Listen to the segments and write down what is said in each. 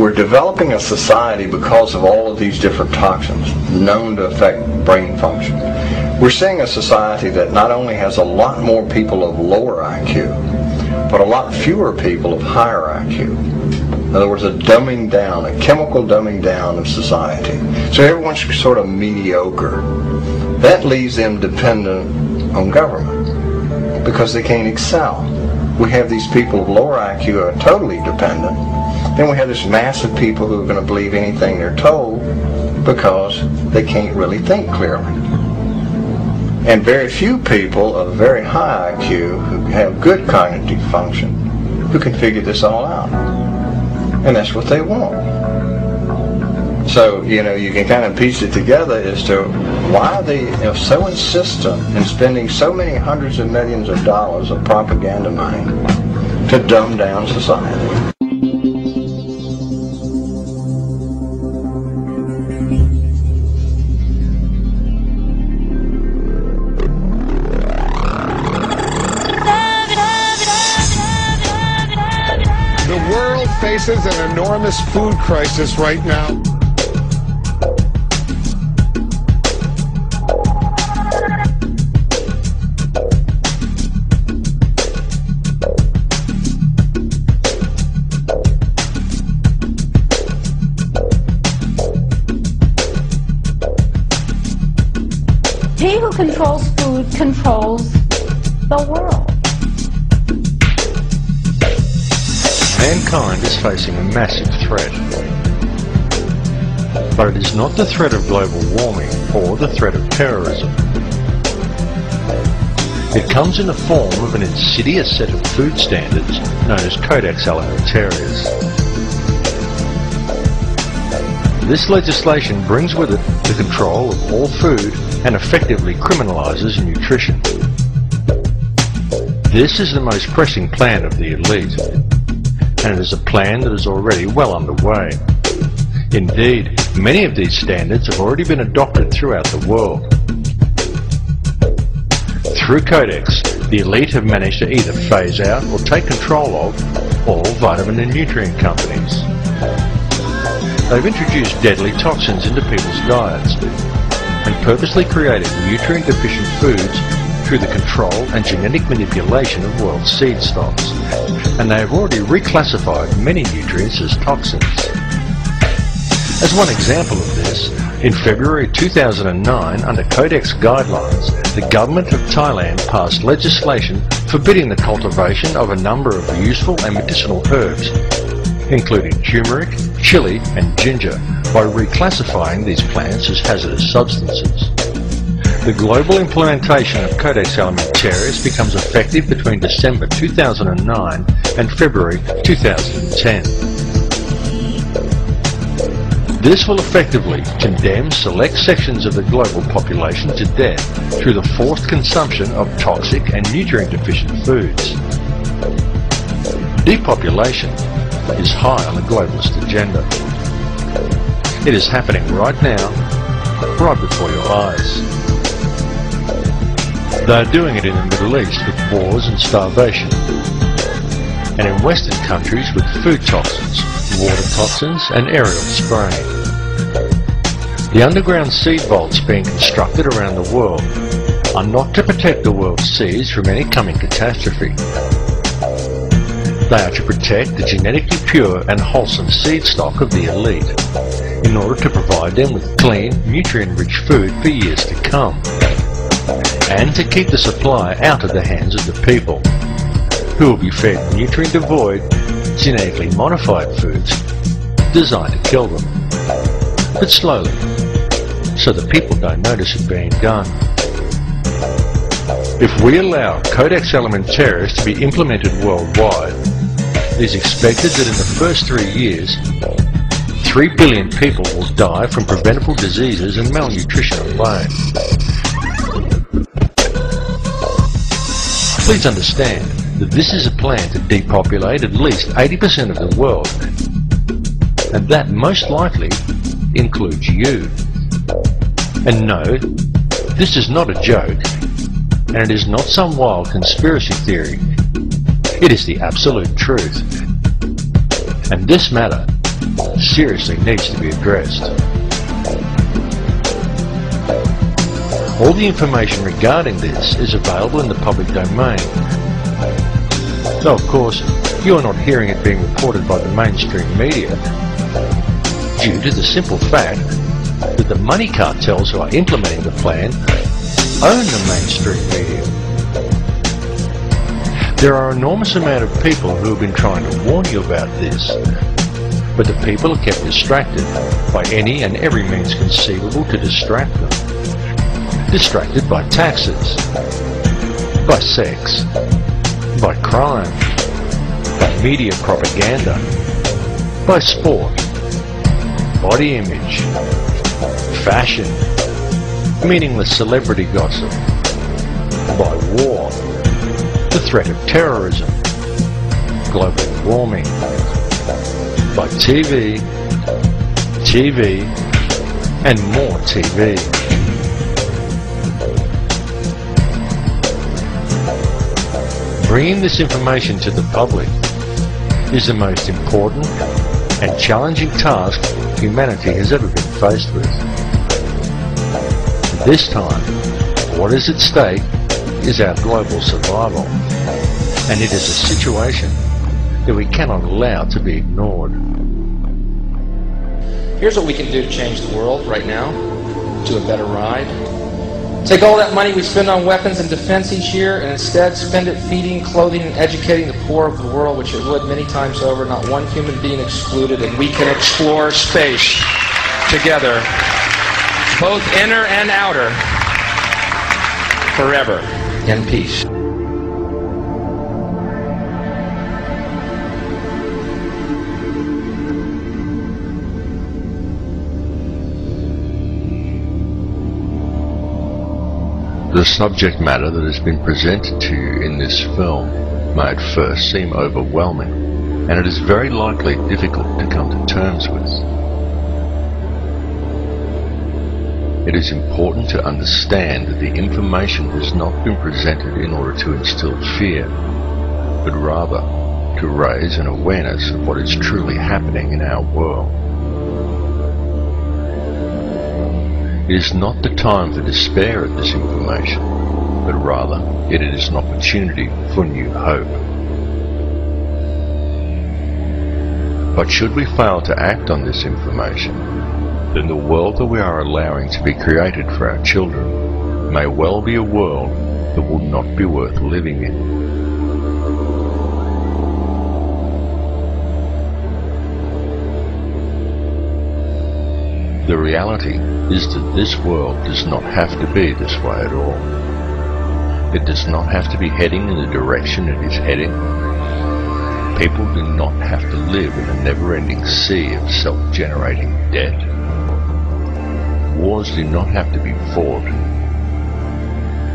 we're developing a society because of all of these different toxins known to affect brain function. We're seeing a society that not only has a lot more people of lower IQ, but a lot fewer people of higher IQ. In other words, a dumbing down, a chemical dumbing down of society. So everyone's sort of mediocre. That leaves them dependent on government because they can't excel. We have these people of lower IQ who are totally dependent. Then we have this mass of people who are going to believe anything they're told because they can't really think clearly. And very few people of very high IQ who have good cognitive function who can figure this all out. And that's what they want. So, you can kind of piece it together as to why they are so insistent in spending so many hundreds of millions of dollars of propaganda money to dumb down society. The world faces an enormous food crisis right now. He who controls food controls the world. Mankind is facing a massive threat. But it is not the threat of global warming or the threat of terrorism. It comes in the form of an insidious set of food standards known as Codex Alimentarius. This legislation brings with it the control of all food and effectively criminalizes nutrition. This is the most pressing plan of the elite, and it is a plan that is already well underway. Indeed, many of these standards have already been adopted throughout the world. Through Codex, the elite have managed to either phase out or take control of all vitamin and nutrient companies. They've introduced deadly toxins into people's diets and purposely created nutrient-deficient foods through the control and genetic manipulation of world seed stocks, and they have already reclassified many nutrients as toxins. As one example of this, in February 2009, under Codex guidelines, the government of Thailand passed legislation forbidding the cultivation of a number of useful and medicinal herbs, including turmeric, chili and ginger, by reclassifying these plants as hazardous substances. The global implementation of Codex Alimentarius becomes effective between December 2009 and February 2010. This will effectively condemn select sections of the global population to death through the forced consumption of toxic and nutrient-deficient foods. Depopulation is high on the globalist agenda. It is happening right now, right before your eyes. They are doing it in the Middle East with wars and starvation, and in Western countries with food toxins, water toxins and aerial spraying. The underground seed vaults being constructed around the world are not to protect the world's seeds from any coming catastrophe. They are to protect the genetically pure and wholesome seed stock of the elite, in order to provide them with clean, nutrient-rich food for years to come, and to keep the supply out of the hands of the people, who will be fed nutrient-devoid, genetically modified foods designed to kill them, but slowly, so that people don't notice it being done. If we allow Codex Alimentarius to be implemented worldwide, it is expected that in the first 3 years, 3 billion people will die from preventable diseases and malnutrition alone. Please understand that this is a plan to depopulate at least 80% of the world, and that most likely includes you. And no, this is not a joke, and it is not some wild conspiracy theory. It is the absolute truth. And this matter seriously needs to be addressed. All the information regarding this is available in the public domain. Though of course, you are not hearing it being reported by the mainstream media, due to the simple fact that the money cartels who are implementing the plan own the mainstream media. There are an enormous amount of people who have been trying to warn you about this, but the people are kept distracted by any and every means conceivable to distract them. Distracted by taxes, by sex, by crime, by media propaganda, by sport, body image, fashion, meaningless celebrity gossip, by war, the threat of terrorism, global warming, by TV, and more TV. Bringing this information to the public is the most important and challenging task humanity has ever been faced with. This time, what is at stake is our global survival, and it is a situation that we cannot allow to be ignored. Here's what we can do to change the world right now to a better ride. Take all that money we spend on weapons and defense each year and instead spend it feeding, clothing, and educating the poor of the world, which it would many times over, not one human being excluded, and we can explore space together, both inner and outer, forever in peace. The subject matter that has been presented to you in this film may at first seem overwhelming, and it is very likely difficult to come to terms with. It is important to understand that the information has not been presented in order to instill fear, but rather to raise an awareness of what is truly happening in our world. It is not the time for despair at this information, but rather it is an opportunity for new hope. But should we fail to act on this information, then the world that we are allowing to be created for our children may well be a world that will not be worth living in. The reality is that this world does not have to be this way at all. It does not have to be heading in the direction it is heading. People do not have to live in a never-ending sea of self-generating debt. Wars do not have to be fought.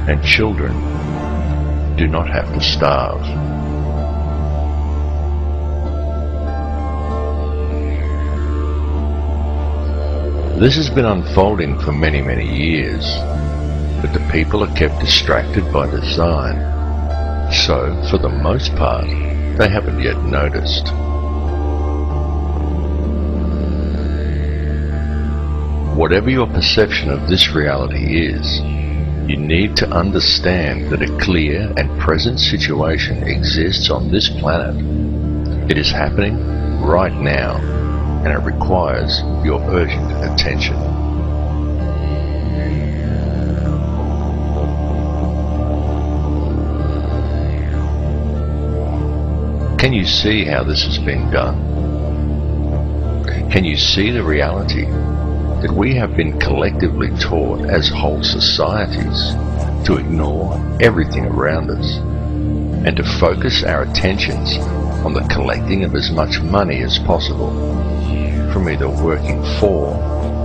And children do not have to starve. This has been unfolding for many, many years, but the people are kept distracted by design, so for the most part, they haven't yet noticed. Whatever your perception of this reality is, you need to understand that a clear and present situation exists on this planet. It is happening right now, and it requires your urgent attention. Can you see how this is being done? Can you see the reality that we have been collectively taught as whole societies to ignore everything around us and to focus our attentions on the collecting of as much money as possible from either working for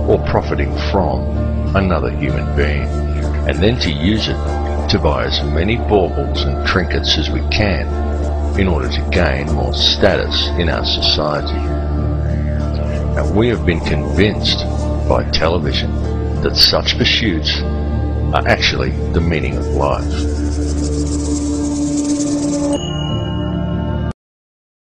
or profiting from another human being, and then to use it to buy as many baubles and trinkets as we can in order to gain more status in our society. And we have been convinced by television that such pursuits are actually the meaning of life.